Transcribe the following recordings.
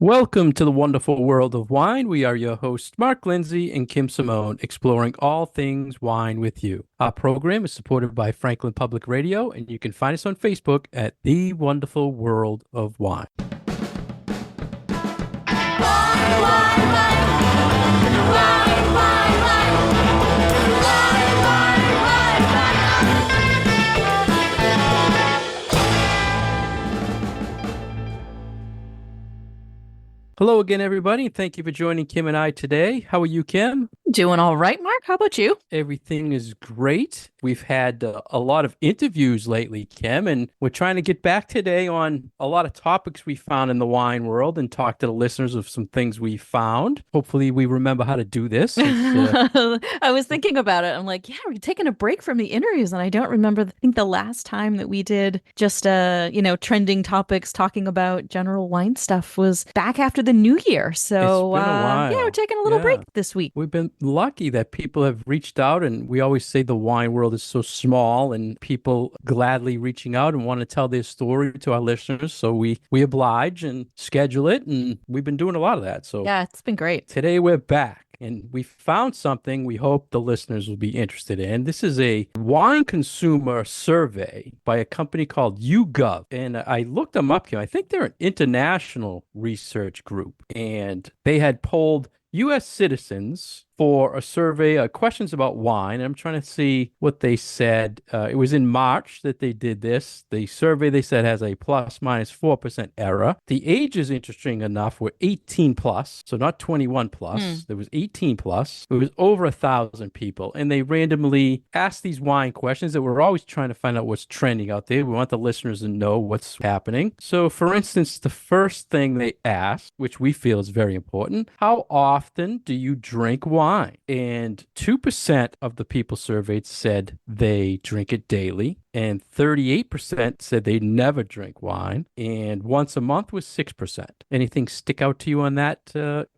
Welcome to the wonderful world of wine. We are your hosts, Mark Lenzi and Kim Simone, exploring all things wine with you. Our program is supported by Franklin Public Radio, and you can find us on Facebook at The Wonderful World of Wine. Hello again, everybody. Thank you for joining Kim and I today. How are you, Kim? Doing all right, Mark. How about you? Everything is great. We've had a lot of interviews lately, Kim, and we're trying to get back today on a lot of topics we found in the wine world and talk to the listeners of some things we found. Hopefully, we remember how to do this. I was thinking about it. I'm like, yeah, we're taking a break from the interviews, and I don't remember. I think the last time that we did just trending topics talking about general wine stuff was back after the new year. So It's been a yeah, we're while. taking a little break Yeah. this week. We've been lucky that people have reached out, and we always say the wine world is so small, and people gladly reaching out and want to tell their story to our listeners. So we oblige and schedule it, and we've been doing a lot of that. So Yeah, it's been great. today we're back. And we found something we hope the listeners will be interested in. This is a wine consumer survey by a company called YouGov. And I looked them up here. I think they're an international research group. And they had polled U.S. citizens for a survey, questions about wine. And I'm trying to see what they said. It was in March that they did this. The survey, they said, has a plus minus 4% error. The ages, interesting enough, were 18 plus, so not 21 plus. There was 18 plus. It was over 1,000 people. And they randomly asked these wine questions that we're always trying to find out what's trending out there. We want the listeners to know what's happening. So, for instance, the first thing they asked, which we feel is very important, how often do you drink wine? And 2% of the people surveyed said they drink it daily, and 38% said they never drink wine, and once a month was 6%. Anything stick out to you on that,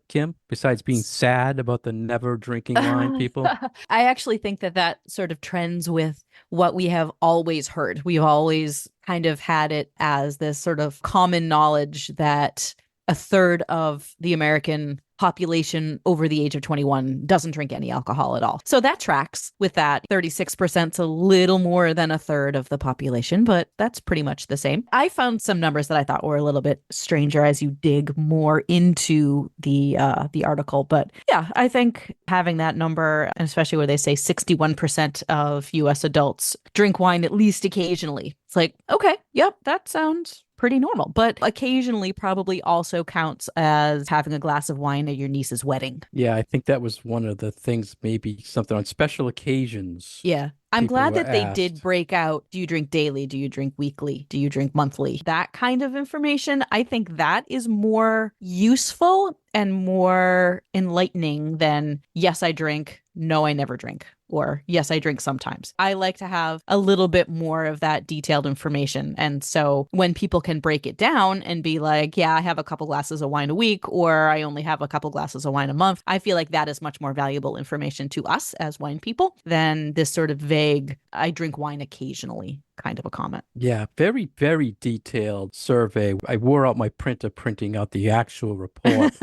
Kim, besides being sad about the never drinking wine people? I actually think that that sort of trends with what we have always heard. We've always kind of had it as this sort of common knowledge that a third of the American population over the age of 21 doesn't drink any alcohol at all. So that tracks with that. 36% is a little more than a third of the population, but that's pretty much the same. I found some numbers that I thought were a little bit stranger as you dig more into the article. But yeah, I think having that number, and especially where they say 61% of US adults drink wine at least occasionally. It's like, okay, yep, that sounds pretty normal, but occasionally probably also counts as having a glass of wine at your niece's wedding. Yeah, I think that was one of the things, maybe something on special occasions. Yeah. I'm People glad were that they did asked. break out. Do you drink daily? Do you drink weekly? Do you drink monthly? That kind of information. I think that is more useful and more enlightening than, yes, I drink. No, I never drink. Or, yes, I drink sometimes. I like to have a little bit more of that detailed information. And so when people can break it down and be like, yeah, I have a couple glasses of wine a week, or I only have a couple glasses of wine a month, I feel like that is much more valuable information to us as wine people than this sort of vague, I drink wine occasionally kind of a comment. Yeah, very, very detailed survey. I wore out my printer printing out the actual report,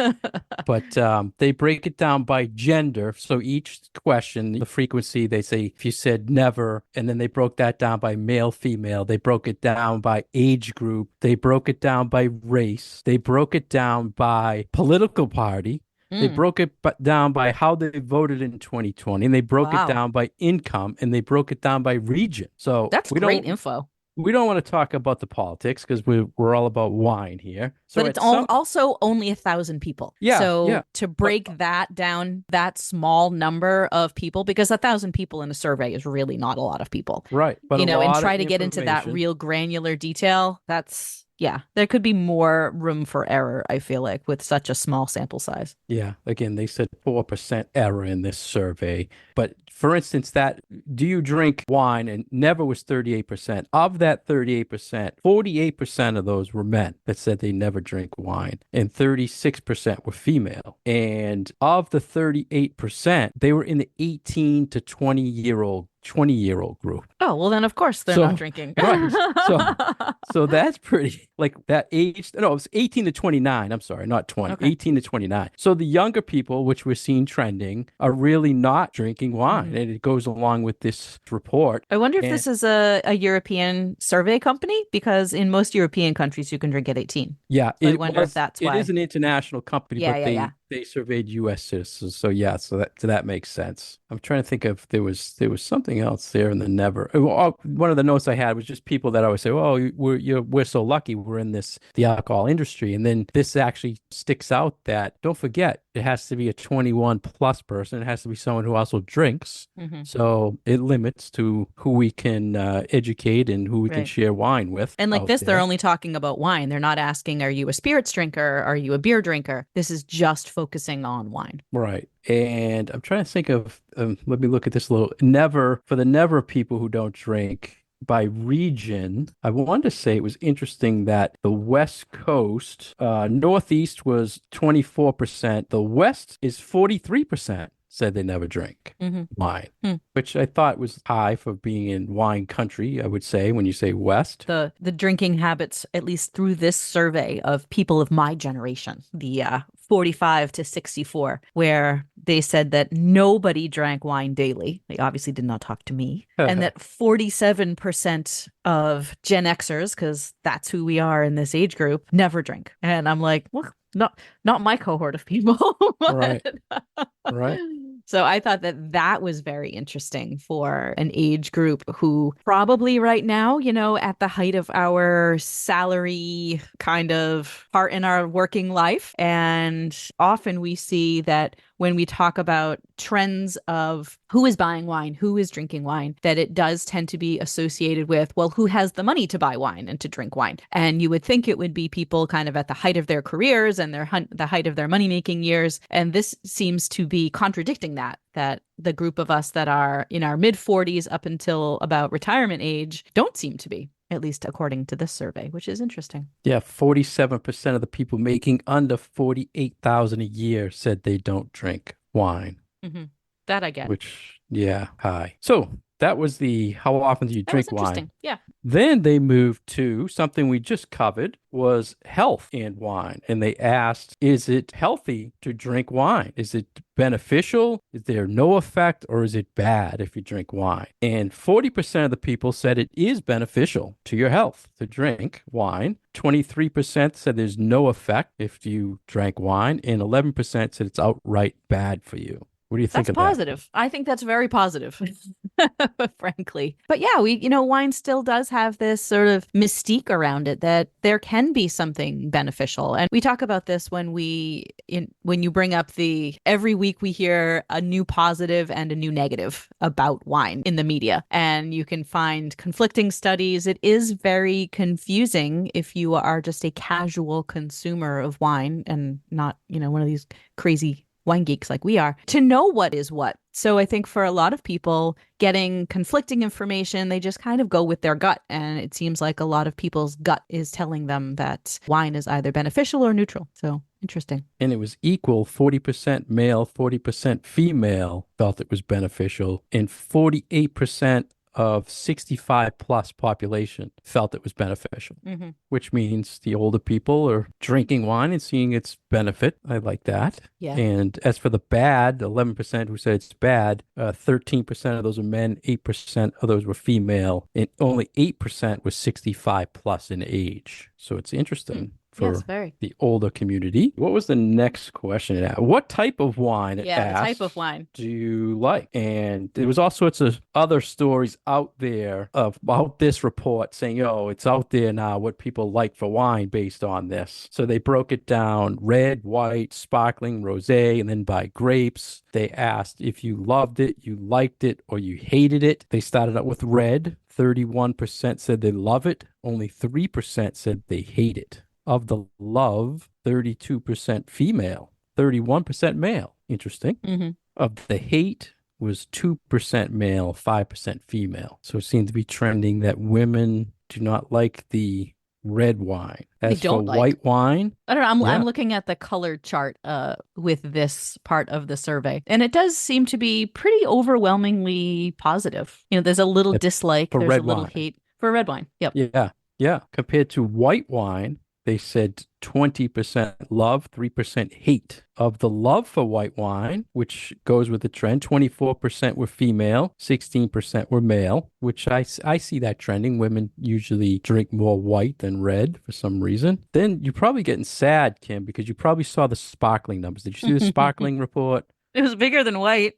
but they break it down by gender. So each question, the frequency, they say if you said never, and then they broke that down by male, female. They broke it down by age group. They broke it down by race. They broke it down by political party. They Mm, broke it down by how they voted in 2020, and they broke it wow. down by income, and they broke it down by region. So That's great info. we don't want to talk about the politics because we're all about wine here. But So it's at some also only 1,000 people. yeah, yeah. So to But break that down, that small number of people, because 1,000 people in a survey is really not a lot of people, right, but a and lot of try to get into that information. real granular detail, yeah, there could be more room for error, I feel like, with such a small sample size. Yeah, again, they said 4% error in this survey. But for instance, that do you drink wine and never was 38%. Of that 38%, 48% of those were men that said they never drink wine, and 36% were female. And of the 38%, they were in the 18 to 20-year-old 20-year-old group. Oh, well, then of course they're not So, drinking. right. So that's pretty like that age. No, it was 18 to 29. I'm sorry, not 20, Okay. 18 to 29. So the younger people, which we're seeing trending, are really not drinking wine. Mhm. And it goes along with this report. I wonder if And this is a European survey company because in most European countries you can drink at 18. yeah, So I wonder if that's it is why. an international company, Yeah, but yeah, yeah. they surveyed US citizens. So yeah, so that makes sense. I'm trying to think if there was something else there in the never. One of the notes I had was just people that always say, "Oh, we're so lucky we're in the alcohol industry." And then this actually sticks out that don't forget it has to be a 21 plus person. It has to be someone who also drinks. Hmm. So it limits to who we can educate and who we can Right. share wine with And like out this, they're there. only talking about wine. They're not asking, are you a spirits drinker? Are you a beer drinker? This is just focusing on wine. Right. And I'm trying to think of, let me look at this a little. Never, for the never people who don't drink by region, I wanted to say it was interesting that the West Coast, Northeast was 24%. The West is 43% said they never drink Hmm. wine, Hmm. which I thought was high for being in wine country, I would say, when you say West. The drinking habits, at least through this survey of people of my generation, the 45 to 64, where they said that nobody drank wine daily. They obviously did not talk to me. And that 47% of Gen Xers, because that's who we are in this age group, never drink. And I'm like, well, not my cohort of people. Right. But Right. so I thought that that was very interesting for an age group who probably right now, at the height of our salary kind of part in our working life. And often we see that when we talk about trends of who is buying wine, who is drinking wine, that it does tend to be associated with, well, who has the money to buy wine and to drink wine. And you would think it would be people kind of at the height of their careers and the height of their money-making years. And this seems to be contradicting that the group of us that are in our mid 40s up until about retirement age don't seem to be, at least according to this survey, which is interesting. Yeah, 47% of the people making under 48,000 a year said they don't drink wine, Hmm. That I get. which yeah, high. So, that was the how often do you That was drink wine? interesting. Yeah. Then they moved to something we just covered was health and wine. And they asked, is it healthy to drink wine? Is it beneficial? Is there no effect or is it bad if you drink wine? And 40% of the people said it is beneficial to your health to drink wine. 23% said there's no effect if you drank wine. And 11% said it's outright bad for you. What do you think That's of that? positive. I think that's very positive, frankly. But yeah, wine still does have this sort of mystique around it that there can be something beneficial. And we talk about this when when you bring up every week we hear a new positive and a new negative about wine in the media, and you can find conflicting studies. It is very confusing if you are just a casual consumer of wine and not, one of these crazy wine geeks like we are, to know what is what. So I think for a lot of people getting conflicting information, they just kind of go with their gut. And it seems like a lot of people's gut is telling them that wine is either beneficial or neutral. So interesting. And it was equal 40% male, 40% female felt it was beneficial, and 48% of 65 plus population felt it was beneficial, Hmm. which means the older people are drinking wine and seeing its benefit. I like that. Yeah. And as for the bad, 11% who said it's bad, 13% of those are men, 8% of those were female, and only 8% was 65 plus in age. So it's interesting Yes, for very. the older community. What was the next question it asked? What type of wine it Yeah, the type asked of wine. do you like? And there was all sorts of other stories out there about this report saying, oh, it's out there now what people like for wine based on this. So they broke it down red, white, sparkling, rosé, and then by grapes. They asked if you loved it, you liked it, or you hated it. They started out with red. 31% said they love it. Only 3% said they hate it. Of the love, 32% female, 31% male. Interesting. Hmm. Of the hate was 2% male, 5% female. So it seemed to be trending that women do not like the red wine. They As for don't like. white wine, I don't know. I'm yeah, looking at the color chart with this part of the survey, and it does seem to be pretty overwhelmingly positive. There's a little it- dislike, for there's a red little wine. hate for red wine. Yep. Yeah, yeah. Compared to white wine, they said 20% love, 3% hate. Of the love for white wine, which goes with the trend, 24% were female, 16% were male, which I see that trending. Women usually drink more white than red for some reason. Then you're probably getting sad, Kim, because you probably saw the sparkling numbers. Did you see the sparkling report? It was bigger than white.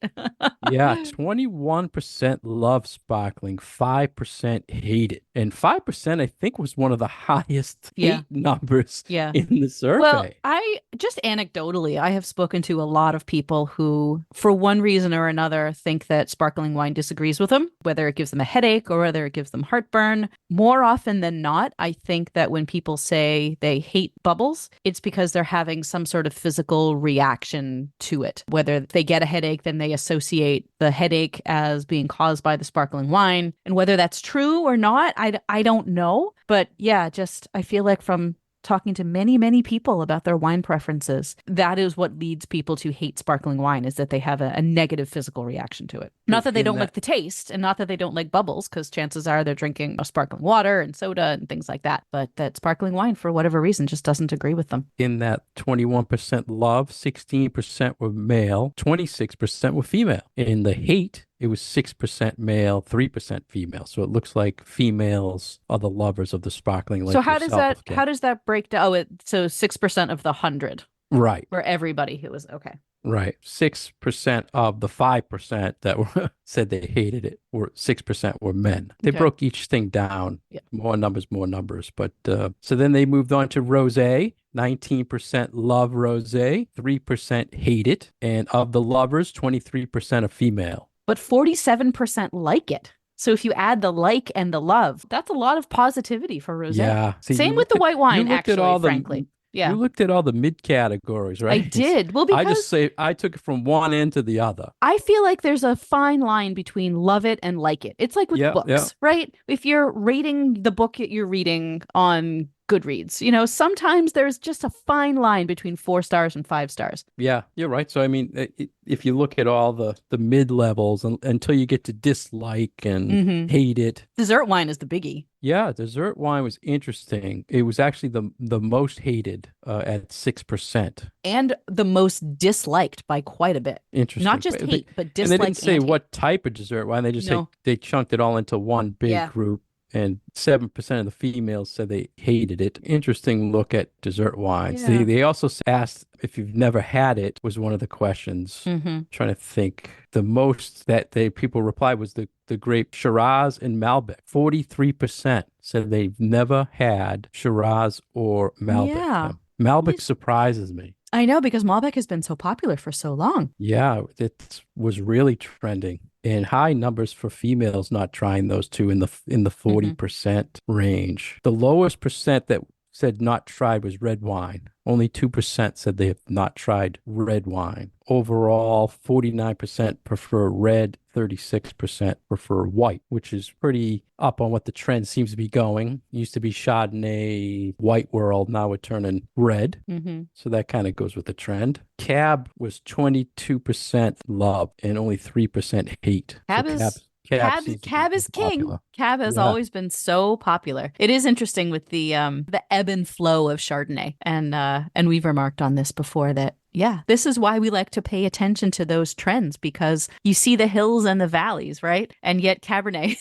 Yeah, 21% love sparkling, 5% hate it. And 5% I think was one of the highest Yeah. hate numbers Yeah. in the Well, survey. I just anecdotally, I have spoken to a lot of people who, for one reason or another, think that sparkling wine disagrees with them, whether it gives them a headache or whether it gives them heartburn. More often than not, I think that when people say they hate bubbles, it's because they're having some sort of physical reaction to it. Whether they get a headache, then they associate the headache as being caused by the sparkling wine. And whether that's true or not, I don't know. But yeah, just I feel like from talking to many, many people about their wine preferences, that is what leads people to hate sparkling wine, is that they have a negative physical reaction to it. Not that they In don't that like the taste, and not that they don't like bubbles, because chances are they're drinking sparkling water and soda and things like that. But that sparkling wine, for whatever reason, just doesn't agree with them. in that 21% love, 16% were male, 26% were female. In the hate, it was 6% male, 3% female. So it looks like females are the lovers of the sparkling So like yourself, how Kim. does that break down? So 6% of the 100 Right. for everybody who was okay. Right. 6% of the 5% that were said they hated it were 6% were men. They Okay. broke each thing down. Yeah. More numbers, more numbers. But so then they moved on to rosé. 19% love rosé, 3% hate it. And of the lovers, 23% are female. But 47% like it. So if you add the like and the love, that's a lot of positivity for rosé. Yeah. See, Same with the white wine, looked at actually, all the frankly. you Yeah, looked at all the mid categories, I right? did. Well, I just because say I took it from one end to the other. I feel like there's a fine line between love it and like it. It's like with Yeah, yeah. books, right? If you're rating the book that you're reading on Goodreads, sometimes there's just a fine line between 4 stars and 5 stars. Yeah, you're right. So I mean, if you look at all the mid levels until you get to dislike and Mm-hmm. hate it, Dessert wine is the biggie. yeah, dessert wine was interesting. It was actually the most hated at 6%. And the most disliked by quite a bit. Interesting. Not just hate, but And they didn't dislike say and hate. what type of dessert wine. They just say No. they chunked it all into one big Yeah. group. And 7% of the females said they hated it. Interesting look at dessert wines. Yeah. They also asked if you've never had it was one of the questions. Mm-hmm. Trying to think. The most that people replied was the grape Shiraz and Malbec. 43% said they've never had Shiraz or Malbec. Yeah. Malbec surprises me. I know, because Malbec has been so popular for so long. Yeah, it was really trending. And high numbers for females not trying those two in the 40% range. The lowest percent that said not tried was red wine. Only 2% said they have not tried red wine. Overall, 49% prefer red, 36% prefer white, which is pretty up on what the trend seems to be going. Used to be Chardonnay, white world, now we're turning red. Mm-hmm. So that kind of goes with the trend. Cab was 22% love and only 3% hate. Cab So is Cab seems to Cab be is king. popular. Cab has Yeah. always been so popular. It is interesting with the ebb and flow of Chardonnay, and we've remarked on this before that yeah, this is why we like to pay attention to those trends, because you see the hills and the valleys, right? And yet Cabernet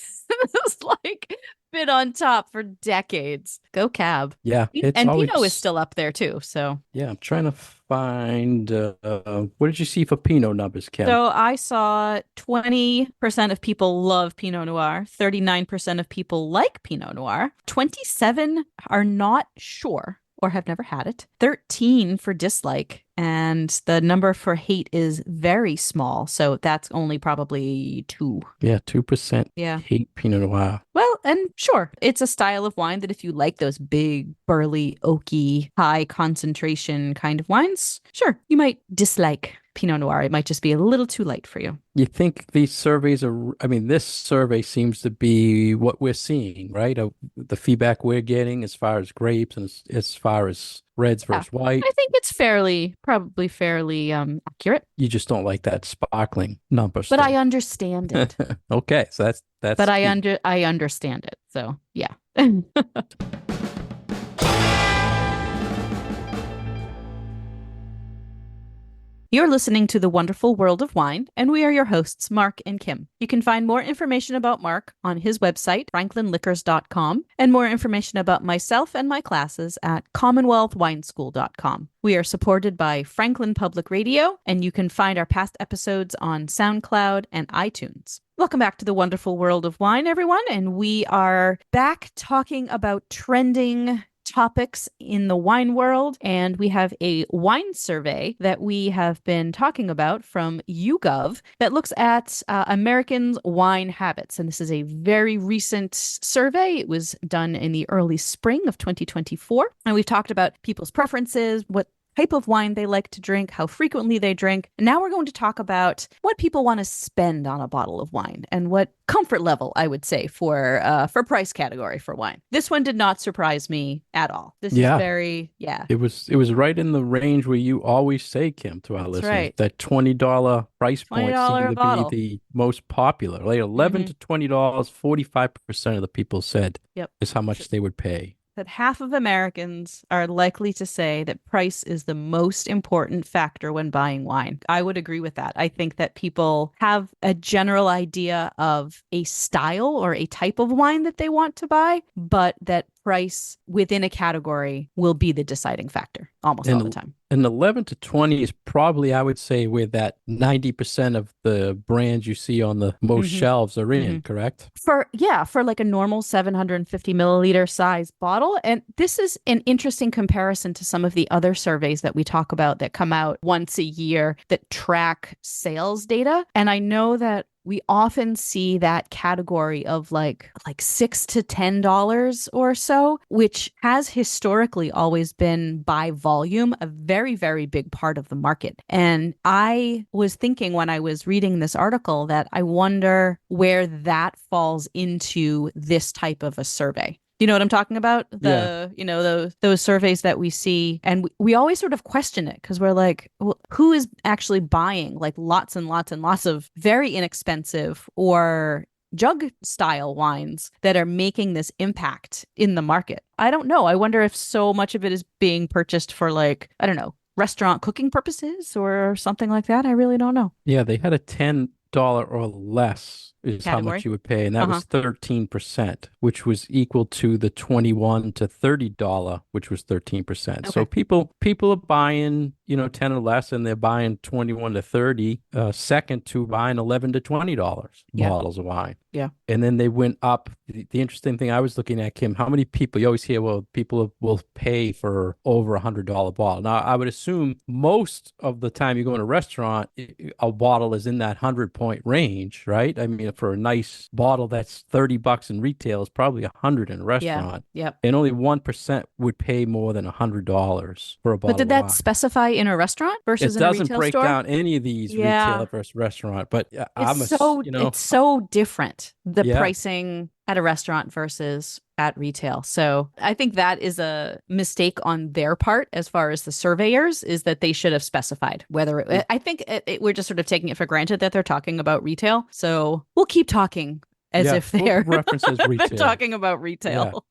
is like been on top for decades. Go Cab. Yeah, it's And always Pinot is still up there too. So Yeah, I'm trying to find what did you see for Pinot numbers, Kim? So I saw 20% of people love Pinot Noir, 39% of people like Pinot Noir, 27 are not sure or have never had it, 13 for dislike, and the number for hate is very small. So that's only probably 2. Yeah, 2% Yeah. hate Pinot Noir. Well, and sure, it's a style of wine that if you like those big, burly, oaky, high concentration kind of wines, sure, you might dislike. Pinot Noir. It might just be a little too light for you. You think these surveys are, I mean, this survey seems to be what we're seeing, right? The feedback we're getting as far as grapes and as far as reds Yeah. versus white. I think it's probably fairly accurate. You just don't like that sparkling number But I still. understand it. Okay, so that's But key. I understand it. So yeah. You're listening to The Wonderful World of Wine, and we are your hosts, Mark and Kim. You can find more information about Mark on his website, franklinliquors.com, and more information about myself and my classes at commonwealthwineschool.com. We are supported by Franklin Public Radio, and you can find our past episodes on SoundCloud and iTunes. Welcome back to The Wonderful World of Wine, everyone, and we are back talking about trending topics in the wine world, and we have a wine survey that we have been talking about from YouGov that looks at Americans' wine habits. And this is a very recent survey. It was done in the early spring of 2024, and we've talked about people's preferences, what type of wine they like to drink, how frequently they drink. And now we're going to talk about what people want to spend on a bottle of wine and what comfort level, I would say, for price category for wine. This one did not surprise me at all. This is Yeah, very, yeah. it was right in the range where you always say, Kim, to our That's listeners, right. that $20 price point $20 seemed a to be bottle. the most popular. Like 11 Mm-hmm. to $20, 45% of the people said Yep. is how much they would pay. That half of Americans are likely to say that price is the most important factor when buying wine. I would agree with that. I think that people have a general idea of a style or a type of wine that they want to buy, but that price within a category will be the deciding factor almost all the time. And 11 to 20 is probably, I would say, where that 90% of the brands you see on the most Mm-hmm. shelves are in, Mm-hmm. correct? For like a normal 750 milliliter size bottle. And this is an interesting comparison to some of the other surveys that we talk about that come out once a year that track sales data. And I know that we often see that category of like $6 to $10 or so, which has historically always been by volume a very, very big part of the market. And I was thinking when I was reading this article that I wonder where that falls into this type of a survey. You know what I'm talking about? Yeah. Those surveys that we see, and we always sort of question it because we're like, well, who is actually buying like lots and lots and lots of very inexpensive or jug style wines that are making this impact in the market? I don't know. I wonder if so much of it is being purchased for like, I don't know, restaurant cooking purposes or something like that. I really don't know. Yeah, they had a $10 or less is how much Category. you would pay, and that Uh-huh. was 13%, which was equal to the 21 to $30, which was 13%. So Okay. people are buying, 10 or less, and they're buying 21 to 30, second to buying 11 to $20 Yeah. bottles of wine. Yeah. And then they went up. The interesting thing I was looking at, Kim, how many people, you always hear, well, people will pay for over $100 bottle. Now, I would assume most of the time you go in a restaurant, a bottle is in that 100-point range, right? I mean, for a nice bottle that's $30 in retail is probably 100 in a Yeah. restaurant. Yep. And only 1% would pay more than $100 for a But bottle did of that wine. specify in a restaurant versus It in a doesn't retail break store? down any of these Yeah. retail versus restaurant, but It's it's so different, the Yeah. pricing at a restaurant versus at retail. So I think that is a mistake on their part as far as the surveyors, is that they should have specified whether I think we're just sort of taking it for granted that they're talking about retail. So we'll keep talking as Yeah, if we'll they're reference as they're retail. talking about retail.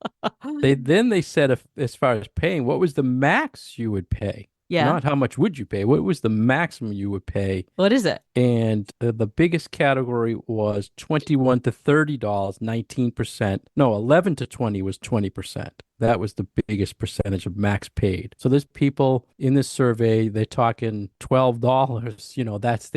They said, as far as paying, what was the max you would pay? Yeah. Not how much would you pay. What was the maximum you would pay? What is it? And the biggest category was $21 to $30, 19%. No, 11 to 20 was 20%. That was the biggest percentage of max paid. So there's people in this survey, they're talking $12. That's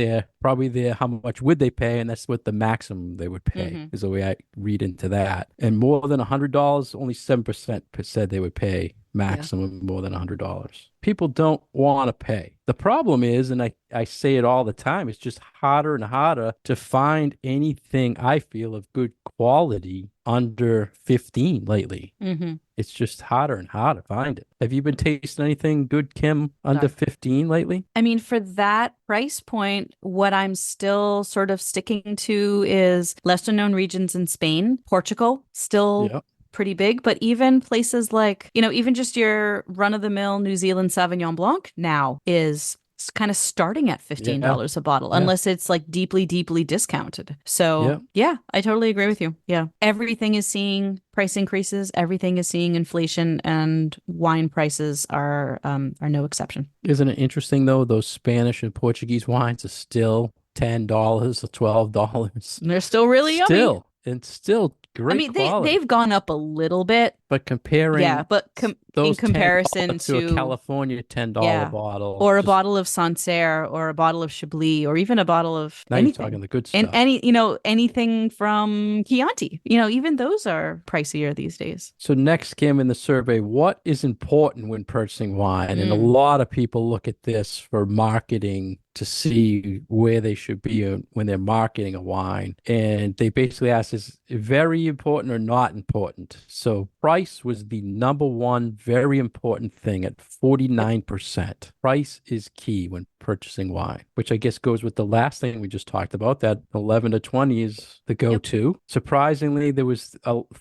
how much would they pay? And that's what the maximum they would pay, is the way I read into that. And more than $100, only 7% said they would pay Yeah. maximum more than $100. People don't want to pay. The problem is, and I say it all the time, it's just harder and harder to find anything I feel of good quality under 15 lately. Hmm. It's just harder and harder to find it. Have you been tasting anything good, Kim, under Sorry. 15 lately? I mean, for that price point, what I'm still sort of sticking to is lesser known regions in Spain, Portugal, still Yeah. pretty big, but even places like, even just your run of the mill New Zealand Sauvignon Blanc now is kind of starting at Yeah. $15 a bottle, Yeah. unless it's like deeply, deeply discounted. So, Yeah. yeah, I totally agree with you. Yeah. Everything is seeing price increases, everything is seeing inflation, and wine prices are no exception. Isn't it interesting though? Those Spanish and Portuguese wines are still $10 or $12. They're still really yummy. Still, and still I great mean, quality. they've gone up a little bit. But Yeah, comparing but in those comparison $10 to a to, California $10 yeah, bottle, or a just bottle of Sancerre or a bottle of Chablis or even a bottle of now you're anything. talking the good And stuff. anything from Chianti, even those are pricier these days. So next, Kim, in the survey, what is important when purchasing wine? And a Mm. lot of people look at this for marketing to see where they should be when they're marketing a wine. And they basically ask, is it very important or not important? So price was the number one very important thing at Yep. 49%. Price is key when purchasing wine, which I guess goes with the last thing we just talked about, that 11 to 20 is the Yep. go-to. Surprisingly, there was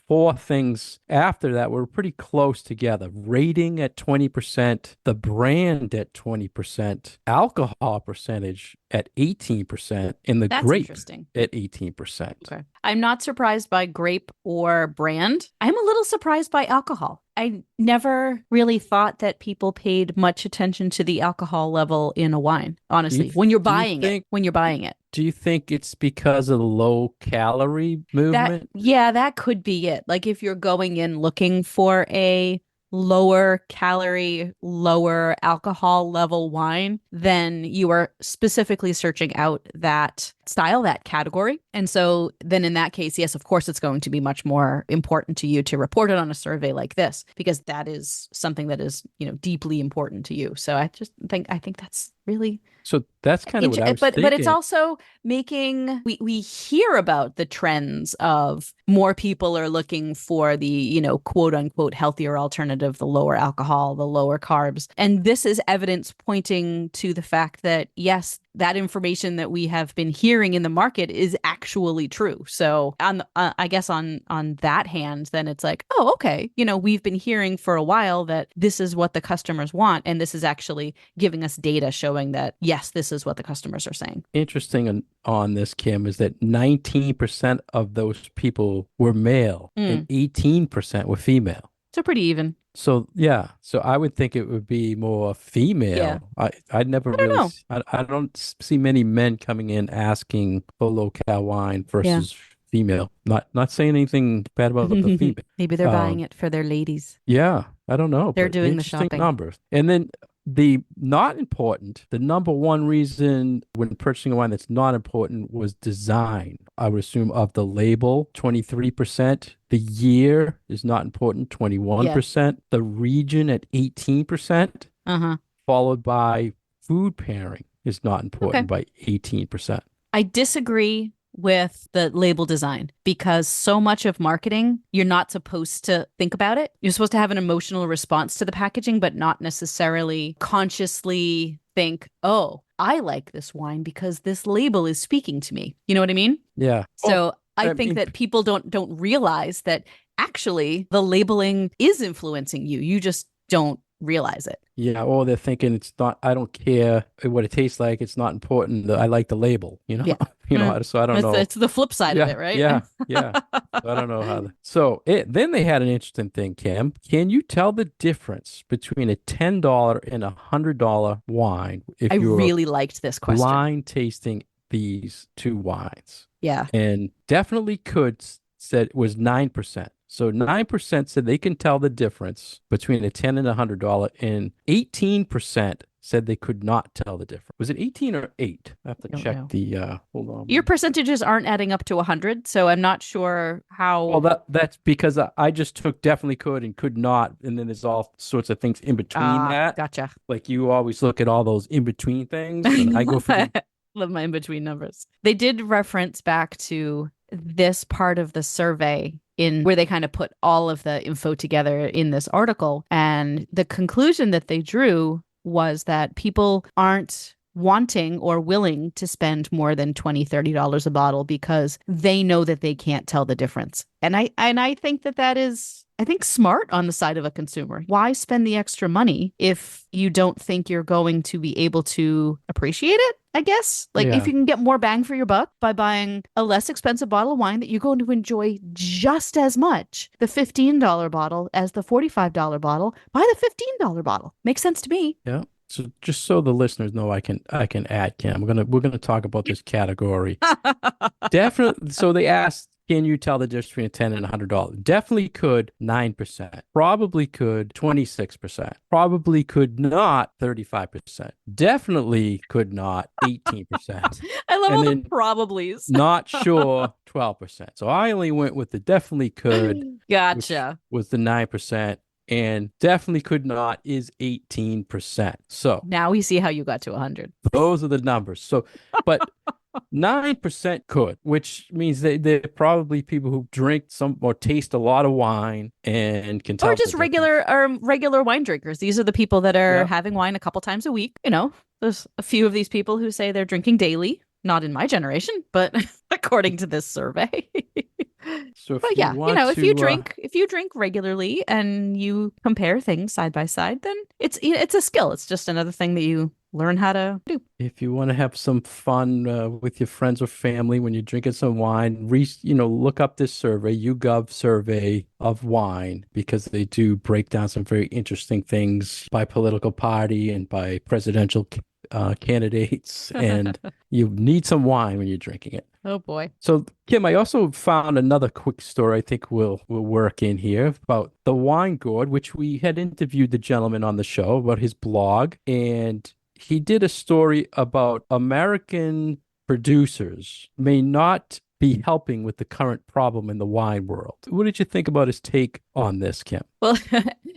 four things after that were pretty close together. Rating at 20%, the brand at 20%, alcohol percentage at 18%, and the That's grape interesting. at 18%. Okay. I'm not surprised by grape or brand. I'm a little surprised by alcohol. I never really thought that people paid much attention to the alcohol level in a wine, Do you honestly, when you're do you buying it, think when you're buying it. do you think it's because of the low calorie That, movement? yeah, that could be it. Like if you're going in looking for a lower calorie, lower alcohol level wine, then you are specifically searching out that style, that category. And so then in that case, yes, of course, it's going to be much more important to you to report it on a survey like this, because that is something that is, deeply important to you. So I think that's really So that's kind of what I was but it's thinking. also making we hear about the trends of more people are looking for the, quote unquote healthier alternative, the lower alcohol, the lower carbs. And this is evidence pointing to the fact that yes, that information that we have been hearing in the market is actually true. So I guess on that hand, then it's like, oh, okay, we've been hearing for a while that this is what the customers want, and this is actually giving us data showing that yes, this is what the customers are saying. Interesting on this, Kim, is that 19% of those people were male and Mm. 18% were female. So pretty even. So yeah, so I would think it would be more Yeah. female. I never I don't really know. I don't see many men coming in asking for low-cal wine Yeah. versus female. Not saying anything bad about the female. Maybe they're buying Um, it for their ladies. yeah, I don't know, They're but doing the interesting shopping. numbers. And then the not important, the number one reason when purchasing a wine that's not important was design. I would assume of the label, 23%. The year is not important, Yeah. 21%. The region at 18%, Uh-huh. followed by food pairing is not Okay. important by 18%. I disagree with the label design because so much of marketing, you're not supposed to think about it. You're supposed to have an emotional response to the packaging, but not necessarily consciously think, oh, I like this wine because this label is speaking to me. You know what I mean? Yeah. Well, So I I think mean, that people don't realize that actually the labeling is influencing you. You just don't realize it. yeah, or they're thinking it's not, I don't care what it tastes like. It's not important. I like the label, you know, Yeah. you Eh, know, so I don't It's, know. it's the flip side of Yeah, it, right? yeah, yeah. So I don't know how. Then they had an interesting thing, Kim. Can you tell the difference between a $10 and a $100 wine I if you're really liked this question. blind tasting these two wines? Yeah. And definitely could said it was 9%. So 9% said they can tell the difference between a 10 and a $100, and 18% said they could not tell the difference. Was it 18 or 8? I have to I don't check know. the hold on. Your percentages aren't adding up to 100, so I'm not sure Well, how. that's because I just took definitely could and could not, and then there's all sorts of things in between Ah, that. gotcha. Like you always look at all those in between things, and I go for the Love my in between numbers. They did reference back to this part of the survey in where they kind of put all of the info together in this article. And the conclusion that they drew was that people aren't wanting or willing to spend more than $20-$30 a bottle because they know that they can't tell the difference. And I think that is, I think, smart on the side of a consumer. Why spend the extra money if you don't think you're going to be able to appreciate it? I guess. Like, if yeah. you can get more bang for your buck by buying a less expensive bottle of wine that you're going to enjoy just as much, the $15 bottle as the $45 bottle, buy the $15 bottle. Makes sense to me. Yeah. So just so the listeners know, I can add Kim. We're gonna talk about this category. Definitely. So they asked, can you tell the difference between a 10 and $100? Definitely could 9%. Probably could 26%. Probably could not 35%. Definitely could not 18%. I love And all the then probablys. not sure 12%. So I only went with the definitely could, which Gotcha. was the 9%, and definitely could not is 18%. So Now we see how you got to 100. those are the numbers. So, but 9% could, which means they're probably people who drink some or taste a lot of wine and can Or tell the just difference. regular wine drinkers. These are the people that are Yeah. having wine a couple times a week. There's a few of these people who say they're drinking daily. Not in my generation, but according to this survey. So if But you yeah, want if you drink regularly and you compare things side by side, then it's a skill. It's just another thing that you learn how to do. if you want to have some fun with your friends or family when you're drinking some wine, look up this survey, YouGov survey of wine, because they do break down some very interesting things by political party and by presidential candidates, and you need some wine when you're drinking it. Oh boy. So, Kim, I also found another quick story I think will work in here about the wine gourd, which we had interviewed the gentleman on the show about his blog, and he did a story about American producers may not be helping with the current problem in the wine world. What did you think about his take on this, Kim? Well,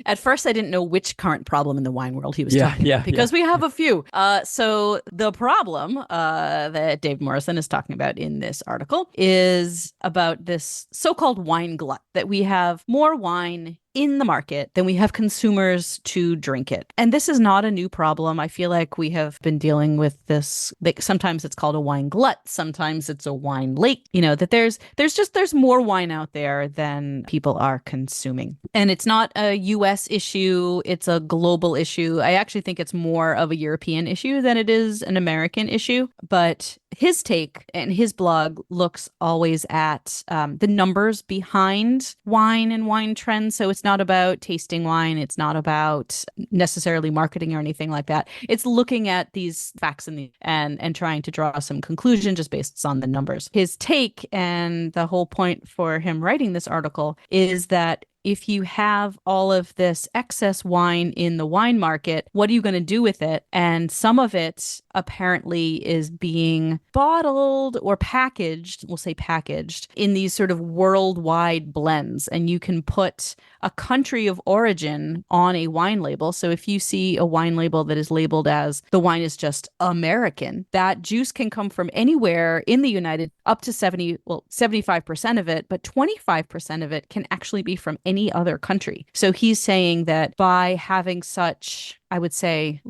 at first I didn't know which current problem in the wine world he was Yeah, talking yeah, about because we have a few. So the problem that Dave Morrison is talking about in this article is about this so-called wine glut, that we have more wine in the market than we have consumers to drink it. And this is not a new problem. I feel like we have been dealing with this. Like, sometimes it's called a wine glut, sometimes it's a wine lake. That there's more wine out there than people are consuming. And it's not a US issue, it's a global issue. I actually think it's more of a European issue than it is an American issue. But his take and his blog looks always at the numbers behind wine and wine trends. So it's not about tasting wine. It's not about necessarily marketing or anything like that. It's looking at these facts and trying to draw some conclusion just based on the numbers. His take and the whole point for him writing this article is that if you have all of this excess wine in the wine market, what are you going to do with it? And some of it apparently is being bottled or packaged, we'll say packaged, in these sort of worldwide blends. And you can put a country of origin on a wine label. So if you see a wine label that is labeled as the wine is just American, that juice can come from anywhere in the United, up to 75% of it, but 25% of it can actually be from any other country. So he's saying that by having such, I would say,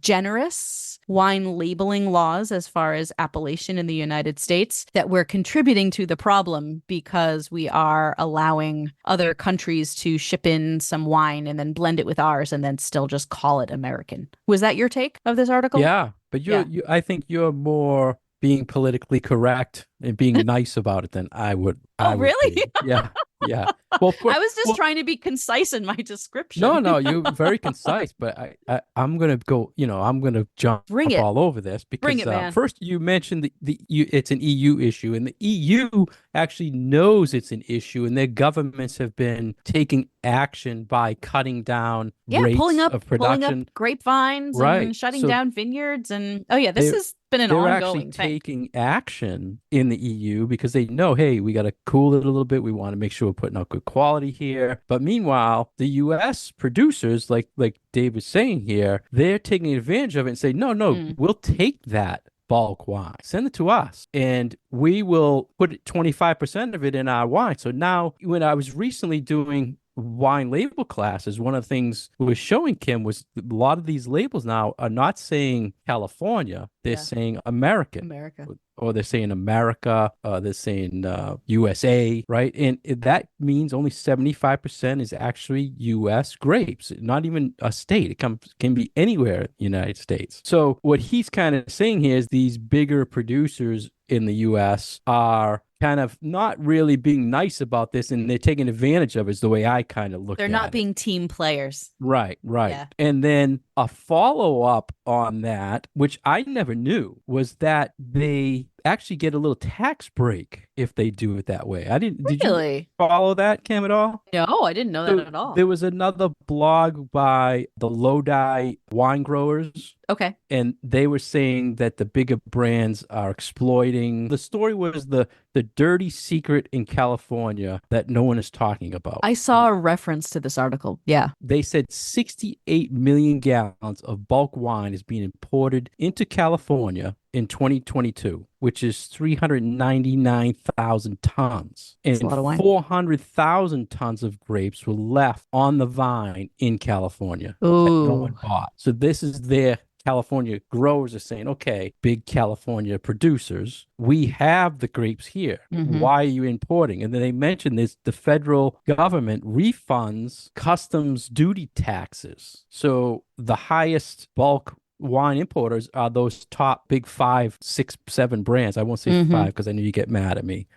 generous wine labeling laws as far as appellation in the United States, that we're contributing to the problem because we are allowing other countries to ship in some wine and then blend it with ours and then still just call it American. Was that your take of this article? Yeah, but Yeah. I think you're more being politically correct and being nice about it than I would Oh, really? be. Yeah. Yeah. Well, I was just well, trying to be concise in my description. no, no, you're very concise, but I'm gonna go, I'm gonna jump Bring it. all over this Bring because it, man. first you mentioned it's an EU issue, and the EU actually knows it's an issue, and their governments have been taking action by cutting down Yeah, rates of pulling up production. grapevines Right. and shutting So down vineyards and oh yeah, this they has been an they're actually ongoing thing. taking action in the EU because they know, hey, we got to cool it a little bit. We want to make sure we're putting out good quality here. But meanwhile, the US producers, like Dave was saying here, they're taking advantage of it and say, no, no, Mm. we'll take that bulk wine. Send it to us and we will put 25% of it in our wine. So now when I was recently doing wine label classes, one of the things we was showing Kim was a lot of these labels now are not saying California, they're Yeah. saying American. America. Or they're saying America, they're saying USA, right? And that means only 75% is actually US grapes, not even a state. Can be anywhere in the United States. So what he's kind of saying here is these bigger producers in the US are kind of not really being nice about this and they're taking advantage of it is the way I kind of looked They're not at it. being team players. Right, right. Yeah. And then a follow up on that, which I never knew, was that they actually get a little tax break if they do it that way. Did you Really? follow that, Kim, at all? No, I didn't know that So at all. there was another blog by the Lodi wine growers, Okay. and they were saying that the bigger brands are exploiting. The story was the dirty secret in California that no one is talking about. I saw a reference to this article. Yeah. They said 68 million gallons of bulk wine is being imported into California in 2022, which is 399,000 tons. It's a And lot of wine. 400,000 tons of grapes were left on the vine in California that no Ooh. one bought. So this is their California growers are saying, okay, big California producers, we have the grapes here. Mm-hmm. Why are you importing? And then they mentioned this the federal government refunds customs duty taxes. So the highest bulk wine importers are those top big 5, 6, 7 brands. I won't say Mm-hmm. five because I know you get mad at me.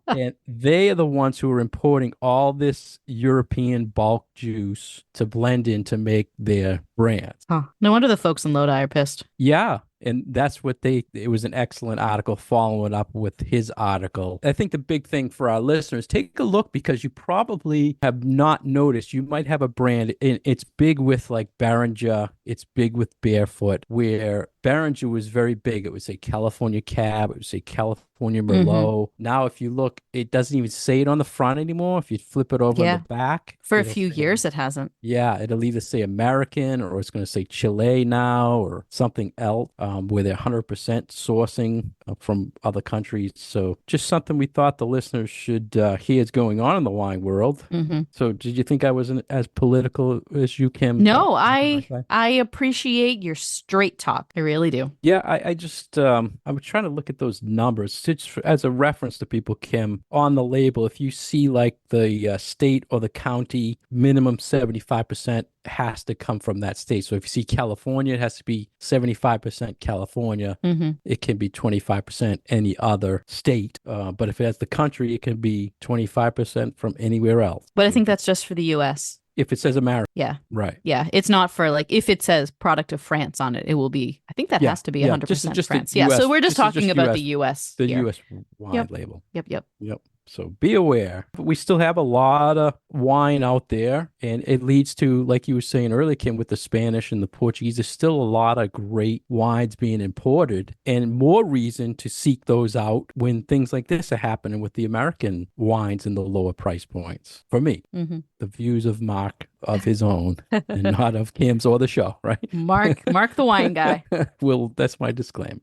And they are the ones who are importing all this European bulk juice to blend in to make their brands. Huh. No wonder the folks in Lodi are pissed. Yeah. And that's what it was an excellent article following up with his article. I think the big thing for our listeners, take a look because you probably have not noticed. You might have a brand, and it's big with like Beringer, it's big with Barefoot, where Beringer was very big. It would say California Cab, it would say California Merlot. Now, if you look, it doesn't even say it on the front anymore. If you flip it over on Yeah. the back, For a it'll few say years, it hasn't. yeah, it'll either say American or it's going to say Chile now or something else where they're 100% sourcing from other countries. So just something we thought the listeners should hear is going on in the wine world. Mm-hmm. So did you think I wasn't as political as you, Kim? No, I appreciate your straight talk. I really do. Yeah, I just I was trying to look at those numbers just as a reference to people, Kim, on the label. If you see like the state or the county minimum 75% has to come from that state. So if you see California, it has to be 75% California. Mm-hmm. It can be 25% any other state. But if it has the country, it can be 25% from anywhere else. But I think that's just for the US. If it says America, Yeah. right. Yeah. It's not for like if it says product of France on it, it will be, I think that Yeah, has to be yeah, 100% just the France. Yeah. US So we're just this is talking just about US the US the here. US wine Yep. label. Yep. Yep. So be aware. We still have a lot of wine out there, and it leads to, like you were saying earlier, Kim, with the Spanish and the Portuguese, there's still a lot of great wines being imported, and more reason to seek those out when things like this are happening with the American wines in the lower price points. For me, Mm-hmm. the views of Mark of his own and not of Kim's or the show, right? Mark the wine guy. Well, that's my disclaimer.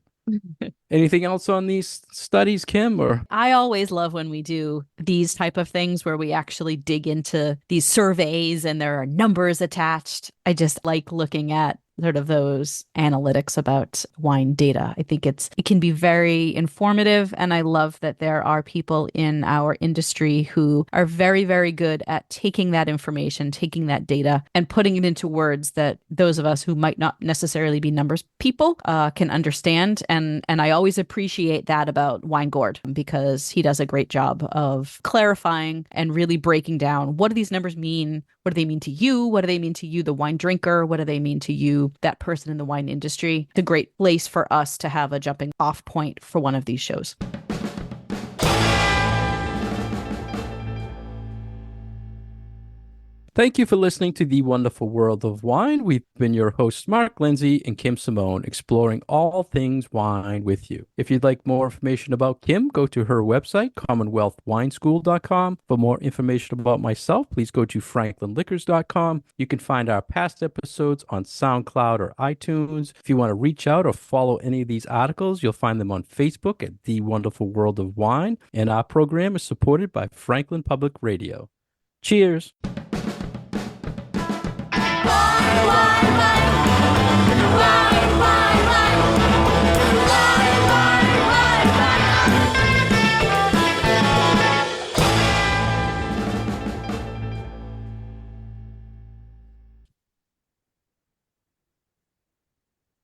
Anything else on these studies, Kim, or I always love when we do these type of things where we actually dig into these surveys and there are numbers attached. I just like looking at sort of those analytics about wine data. I think it can be very informative, and I love that there are people in our industry who are very, very good at taking that information, taking that data, and putting it into words that those of us who might not necessarily be numbers people can understand. And I always appreciate that about Wine Gourd, because he does a great job of clarifying and really breaking down, what do these numbers mean? What do they mean to you? What do they mean to you, the wine drinker? What do they mean to you, that person in the wine industry? It's a great place for us to have a jumping off point for one of these shows. Thank you for listening to The Wonderful World of Wine. We've been your hosts, Mark, Lenzi, and Kim Simone, exploring all things wine with you. If you'd like more information about Kim, go to her website, commonwealthwineschool.com. For more information about myself, please go to franklinliquors.com. You can find our past episodes on SoundCloud or iTunes. If you want to reach out or follow any of these articles, you'll find them on Facebook at The Wonderful World of Wine. And our program is supported by Franklin Public Radio. Cheers. Why,